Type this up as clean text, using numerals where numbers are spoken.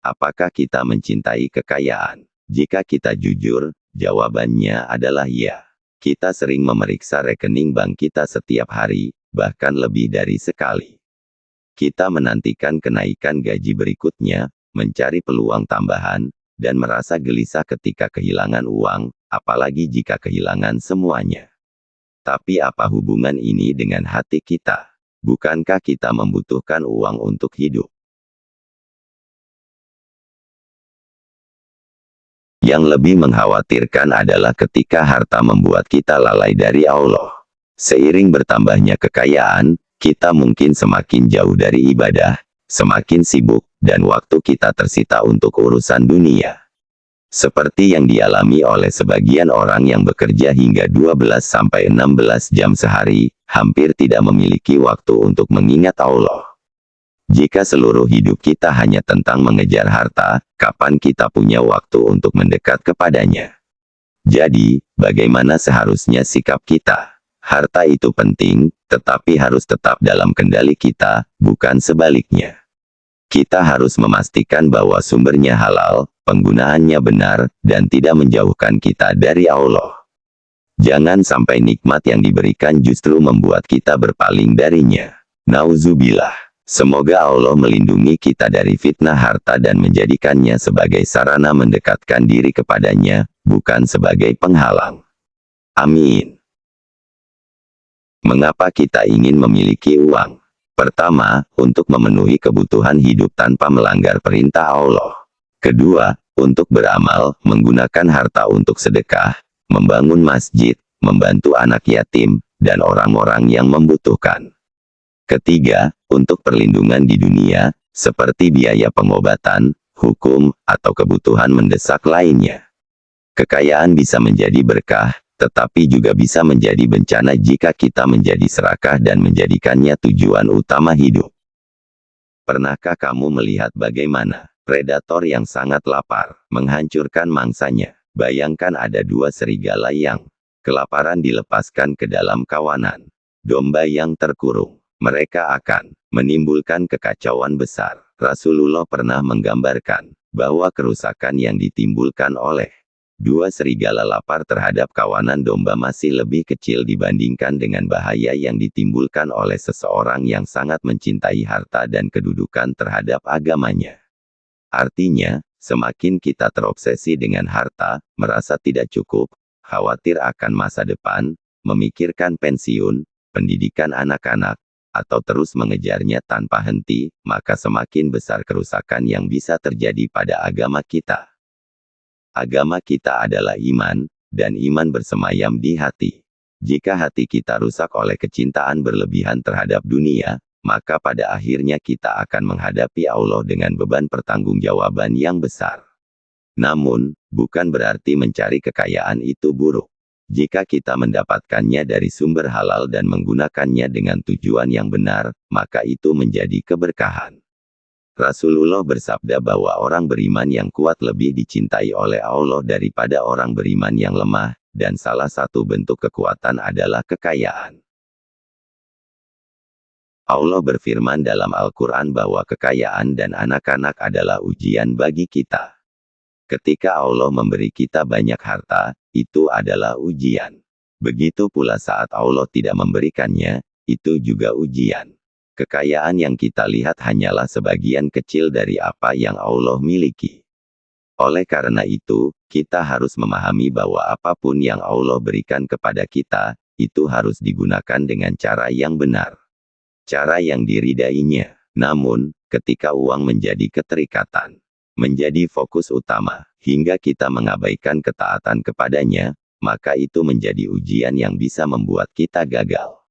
apakah kita mencintai kekayaan? Jika kita jujur, jawabannya adalah ya. Kita sering memeriksa rekening bank kita setiap hari, bahkan lebih dari sekali. Kita menantikan kenaikan gaji berikutnya, mencari peluang tambahan, dan merasa gelisah ketika kehilangan uang, apalagi jika kehilangan semuanya. Tapi apa hubungan ini dengan hati kita? Bukankah kita membutuhkan uang untuk hidup? Yang lebih mengkhawatirkan adalah ketika harta membuat kita lalai dari Allah. Seiring bertambahnya kekayaan, kita mungkin semakin jauh dari ibadah, semakin sibuk, dan waktu kita tersita untuk urusan dunia. Seperti yang dialami oleh sebagian orang yang bekerja hingga 12-16 jam sehari, hampir tidak memiliki waktu untuk mengingat Allah. Jika seluruh hidup kita hanya tentang mengejar harta, kapan kita punya waktu untuk mendekat kepadanya? Jadi, bagaimana seharusnya sikap kita? Harta itu penting, tetapi harus tetap dalam kendali kita, bukan sebaliknya. Kita harus memastikan bahwa sumbernya halal, penggunaannya benar, dan tidak menjauhkan kita dari Allah. Jangan sampai nikmat yang diberikan justru membuat kita berpaling darinya. Nauzubillah. Semoga Allah melindungi kita dari fitnah harta dan menjadikannya sebagai sarana mendekatkan diri kepadanya, bukan sebagai penghalang. Amin. Mengapa kita ingin memiliki uang? Pertama, untuk memenuhi kebutuhan hidup tanpa melanggar perintah Allah. Kedua, untuk beramal, menggunakan harta untuk sedekah, membangun masjid, membantu anak yatim, dan orang-orang yang membutuhkan. Ketiga, untuk perlindungan di dunia, seperti biaya pengobatan, hukum, atau kebutuhan mendesak lainnya. Kekayaan bisa menjadi berkah, tetapi juga bisa menjadi bencana jika kita menjadi serakah dan menjadikannya tujuan utama hidup. Pernahkah kamu melihat bagaimana predator yang sangat lapar menghancurkan mangsanya? Bayangkan ada dua serigala yang kelaparan dilepaskan ke dalam kawanan domba yang terkurung. Mereka akan menimbulkan kekacauan besar. Rasulullah pernah menggambarkan bahwa kerusakan yang ditimbulkan oleh dua serigala lapar terhadap kawanan domba masih lebih kecil dibandingkan dengan bahaya yang ditimbulkan oleh seseorang yang sangat mencintai harta dan kedudukan terhadap agamanya. Artinya, semakin kita terobsesi dengan harta, merasa tidak cukup, khawatir akan masa depan, memikirkan pensiun, pendidikan anak-anak, atau terus mengejarnya tanpa henti, maka semakin besar kerusakan yang bisa terjadi pada agama kita. Agama kita adalah iman, dan iman bersemayam di hati. Jika hati kita rusak oleh kecintaan berlebihan terhadap dunia, maka pada akhirnya kita akan menghadapi Allah dengan beban pertanggungjawaban yang besar. Namun, bukan berarti mencari kekayaan itu buruk. Jika kita mendapatkannya dari sumber halal dan menggunakannya dengan tujuan yang benar, maka itu menjadi keberkahan. Rasulullah bersabda bahwa orang beriman yang kuat lebih dicintai oleh Allah daripada orang beriman yang lemah, dan salah satu bentuk kekuatan adalah kekayaan. Allah berfirman dalam Al-Quran bahwa kekayaan dan anak-anak adalah ujian bagi kita. Ketika Allah memberi kita banyak harta, itu adalah ujian. Begitu pula saat Allah tidak memberikannya, itu juga ujian. Kekayaan yang kita lihat hanyalah sebagian kecil dari apa yang Allah miliki. Oleh karena itu, kita harus memahami bahwa apapun yang Allah berikan kepada kita, itu harus digunakan dengan cara yang benar. Cara yang diridainya. Namun, ketika uang menjadi keterikatan, menjadi fokus utama, hingga kita mengabaikan ketaatan kepadanya, maka itu menjadi ujian yang bisa membuat kita gagal.